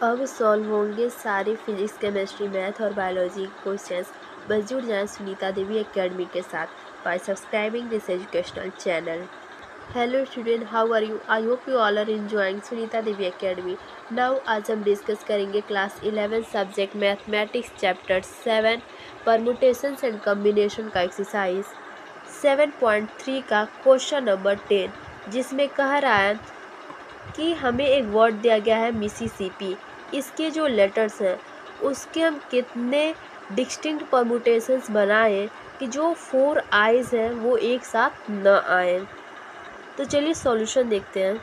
अब सॉल्व होंगे सारे फिजिक्स, केमिस्ट्री, मैथ और बायोलॉजी क्वेश्चंस। बस जुड़ जाएं सुनीता देवी एकेडमी के साथ by subscribing this educational channel. Hello student, how are you? I hope you all are enjoying Sunita Devi academy. Now आज हम डिस्कस करेंगे class 11 subject mathematics chapter 7 permutations and combination का एक्सरसाइज 7.3 का क्वेश्चन नंबर 10, जिसमें कह रहा है कि हमें एक वर्ड दिया गया है मिसिसिपी। इसके जो लेटर्स हैं उसके हम कितने डिस्टिंक्ट परमुटेशंस बनाएं कि जो 4 आइज़ हैं वो एक साथ न आए। तो चलिए सॉल्यूशन देखते हैं।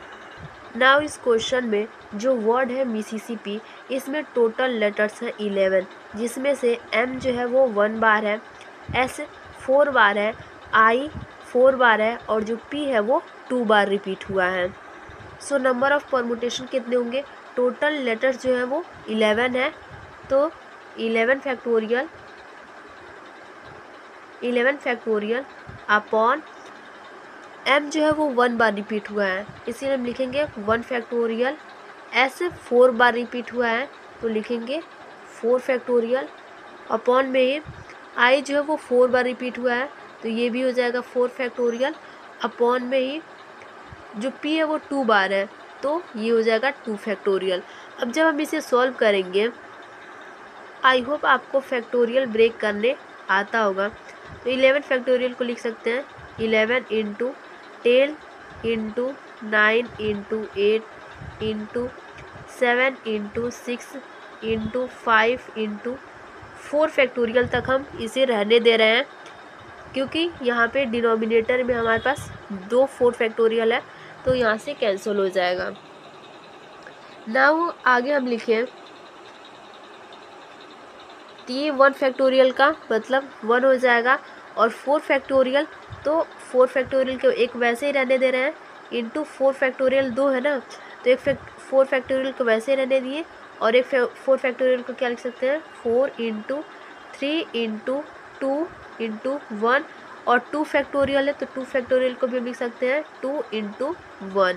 नाउ इस क्वेश्चन में जो वर्ड है मिसिसिपी, इसमें टोटल लेटर्स हैं 11, जिसमें से एम जो है वो 1 बार है, एस 4 बार है, आई 4 बार है और जो पी है वो 2 बार रिपीट हुआ है। सो नंबर ऑफ परमुटेशन कितने होंगे? टोटल लेटर्स जो है वो 11 है, तो 11 फैक्टोरियल अपॉन एम जो है वो 1 बार रिपीट हुआ है, इसीलिए हम लिखेंगे 1 फैक्टोरियल। एस 4 बार रिपीट हुआ है तो लिखेंगे 4 फैक्टोरियल अपॉन में ही आई जो है वो 4 बार रिपीट हुआ है तो ये भी हो जाएगा 4 फैक्टोरियल अपॉन में ही जो p है वो 2 बार है तो ये हो जाएगा 2 फैक्टोरियल। अब जब हम इसे सॉल्व करेंगे, आई होप आपको फैक्टोरियल ब्रेक करने आता होगा, तो 11 फैक्टोरियल को लिख सकते हैं 11 into 10 into 9 into 8 into 7 into 6 into 5 into 4 factorial तक हम इसे रहने दे रहे हैं, क्योंकि यहाँ पे डिनोमिनेटर में हमारे पास 2 4 फैक्टोरियल है तो यहाँ से कैंसिल हो जाएगा। नाउ आगे हम लिखें तो ये 1 फैक्टोरियल का मतलब 1 हो जाएगा और 4 फैक्टोरियल, तो 4 फैक्टोरियल को एक वैसे ही रहने दे रहे हैं इंटू 4 फैक्टोरियल 2 है ना, तो 4 फैक्टोरियल को वैसे ही रहने दिए और एक 4 फैक्टोरियल को क्या लिख सकते हैं 4 इंटू 3 इंटू 2 इंटू 1 और 2 फैक्टोरियल है तो 2 फैक्टोरियल को भी हम लिख सकते हैं 2 इंटू 1।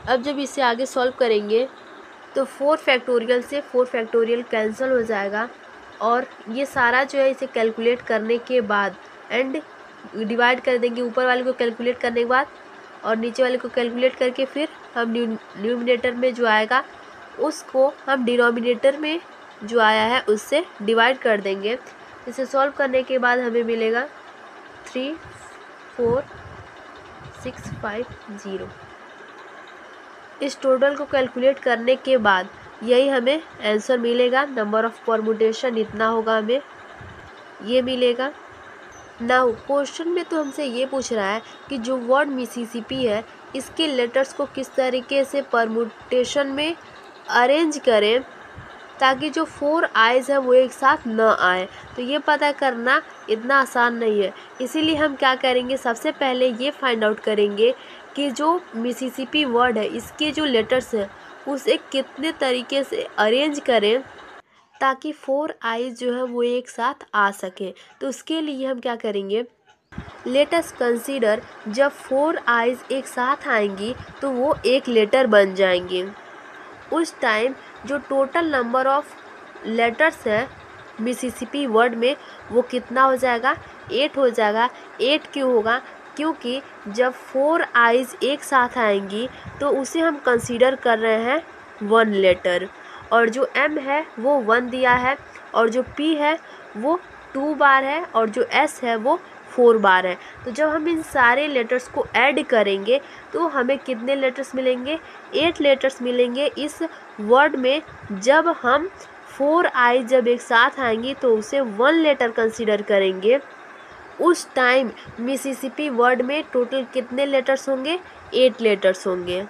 अब जब इसे आगे सॉल्व करेंगे तो 4 फैक्टोरियल से 4 फैक्टोरियल कैंसिल हो जाएगा और ये सारा जो है इसे कैलकुलेट करने के बाद एंड डिवाइड कर देंगे ऊपर वाले को कैलकुलेट करने के बाद और नीचे वाले को कैलकुलेट करके फिर हम न्यूमिनेटर में जो आएगा उसको हम डिनोमिनेटर में जो आया है उससे डिवाइड कर देंगे। इसे सॉल्व करने के बाद हमें मिलेगा 34650। इस टोटल को कैलकुलेट करने के बाद यही हमें आंसर मिलेगा। नंबर ऑफ परमुटेशन इतना होगा, हमें ये मिलेगा। नाउ क्वेश्चन में तो हमसे ये पूछ रहा है कि जो वर्ड मिसिसिपी है इसके लेटर्स को किस तरीके से परमुटेशन में अरेंज करें ताकि जो 4 आइज़ है वो एक साथ न आए। तो ये पता करना इतना आसान नहीं है, इसीलिए हम क्या करेंगे, सबसे पहले ये फाइंड आउट करेंगे कि जो मिसिसिपी वर्ड है इसके जो लेटर्स हैं उसे कितने तरीके से अरेंज करें ताकि 4 आइज़ जो है वो एक साथ आ सके। तो उसके लिए हम क्या करेंगे, लेट अस कंसीडर जब 4 आइज़ एक साथ आएंगी तो वो एक लेटर बन जाएंगे। उस टाइम जो टोटल नंबर ऑफ लेटर्स है मिसिसिपी वर्ड में वो कितना हो जाएगा, 8 हो जाएगा। 8 क्यों होगा, क्योंकि जब 4 आइज़ एक साथ आएंगी तो उसे हम कंसीडर कर रहे हैं 1 लेटर और जो M है वो 1 दिया है और जो P है वो 2 बार है और जो S है वो 4 बार है। तो जब हम इन सारे लेटर्स को ऐड करेंगे तो हमें कितने लेटर्स मिलेंगे, 8 लेटर्स मिलेंगे इस वर्ड में। जब हम 4 आई जब एक साथ आएंगी तो उसे 1 लेटर कंसीडर करेंगे। उस टाइम मिसिसिपी वर्ड में टोटल कितने लेटर्स होंगे, 8 लेटर्स होंगे।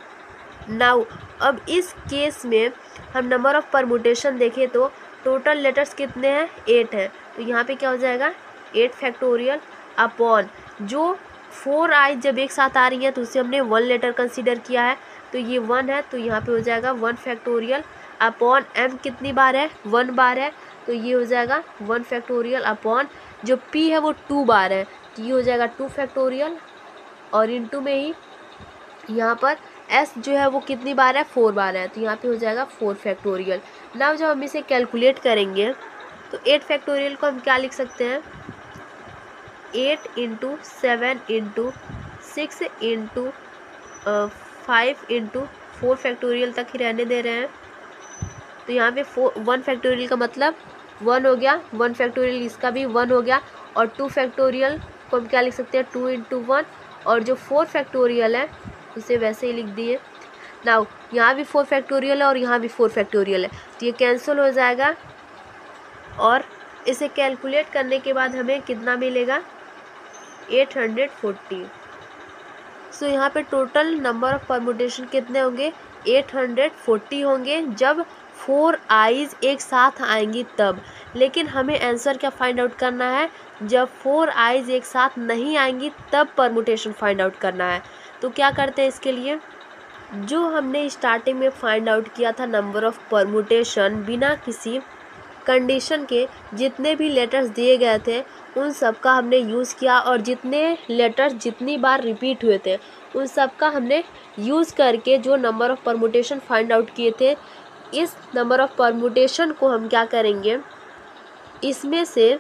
नाउ अब इस केस में हम नंबर ऑफ परमुटेशन देखें तो टोटल लेटर्स कितने हैं, 8 हैं, तो यहाँ पे क्या हो जाएगा 8 फैक्टोरियल अपॉन जो 4 आई जब एक साथ आ रही है तो उसे हमने 1 लेटर कंसीडर किया है तो ये 1 है तो यहाँ पे हो जाएगा 1 फैक्टोरियल अपॉन m कितनी बार है, 1 बार है तो ये हो जाएगा 1 फैक्टोरियल अपॉन जो p है वो 2 बार है तो ये हो जाएगा 2 फैक्टोरियल और इनटू में ही यहाँ पर s जो है वो कितनी बार है, 4 बार है, तो यहाँ पे हो जाएगा 4 फैक्टोरियल। नाउ जब हम इसे कैलकुलेट करेंगे तो 8 फैक्टोरियल को हम क्या लिख सकते हैं, 8 into 7 into 6 into 5 into 4 factorial तक ही रहने दे रहे हैं। तो यहाँ पे 1 फैक्टोरियल का मतलब 1 हो गया, 1 फैक्टोरियल इसका भी 1 हो गया, और 2 फैक्टोरियल को हम क्या लिख सकते हैं, 2 इंटू 1, और जो 4 फैक्टोरियल है उसे वैसे ही लिख दिए। नाउ यहाँ भी 4 फैक्टोरियल है और यहाँ भी 4 फैक्टोरियल है, तो ये कैंसिल हो जाएगा, और इसे कैलकुलेट करने के बाद हमें कितना मिलेगा, 840। सो यहाँ पे टोटल नंबर ऑफ परमुटेशन कितने होंगे, 840 होंगे जब 4 आइज़ एक साथ आएंगी तब। लेकिन हमें आंसर क्या फाइंड आउट करना है, जब 4 आइज़ एक साथ नहीं आएंगी तब परमुटेशन फाइंड आउट करना है। तो क्या करते हैं इसके लिए, जो हमने स्टार्टिंग में फाइंड आउट किया था नंबर ऑफ परमुटेशन बिना किसी कंडीशन के, जितने भी लेटर्स दिए गए थे उन सब का हमने यूज़ किया, और जितने लेटर्स जितनी बार रिपीट हुए थे उन सब का हमने यूज़ करके जो number of permutation find out किए थे, इस नंबर ऑफ परमुटेशन को हम क्या करेंगे, इसमें से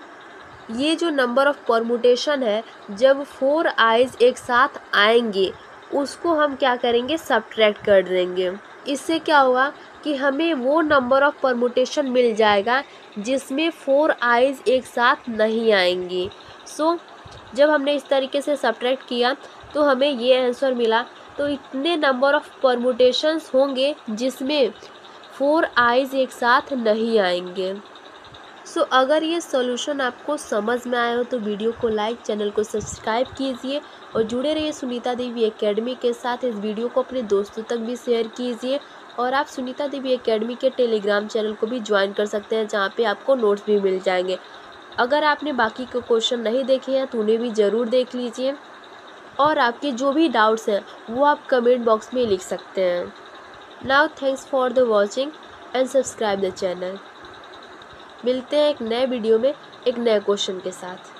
ये जो नंबर ऑफ परमुटेशन है जब 4 आइज़ एक साथ आएंगे उसको हम क्या करेंगे, सब्ट्रैक्ट कर देंगे। इससे क्या होगा कि हमें वो नंबर ऑफ परमुटेशन मिल जाएगा जिसमें 4 आइज़ एक साथ नहीं आएंगी। सो जब हमने इस तरीके से सब्ट्रैक्ट किया तो हमें ये आंसर मिला। तो इतने नंबर ऑफ परमुटेशंस होंगे जिसमें 4 आइज़ एक साथ नहीं आएंगे। सो अगर ये सॉल्यूशन आपको समझ में आया हो तो वीडियो को लाइक, चैनल को सब्सक्राइब कीजिए और जुड़े रहिए सुनीता देवी एकेडमी के साथ। इस वीडियो को अपने दोस्तों तक भी शेयर कीजिए, और आप सुनीता देवी एकेडमी के टेलीग्राम चैनल को भी ज्वाइन कर सकते हैं जहाँ पे आपको नोट्स भी मिल जाएंगे। अगर आपने बाकी के क्वेश्चन नहीं देखे हैं तो उन्हें भी ज़रूर देख लीजिए, और आपके जो भी डाउट्स हैं वो आप कमेंट बॉक्स में लिख सकते हैं। Now thanks for the watching and subscribe the channel. मिलते हैं एक नए वीडियो में एक नए क्वेश्चन के साथ।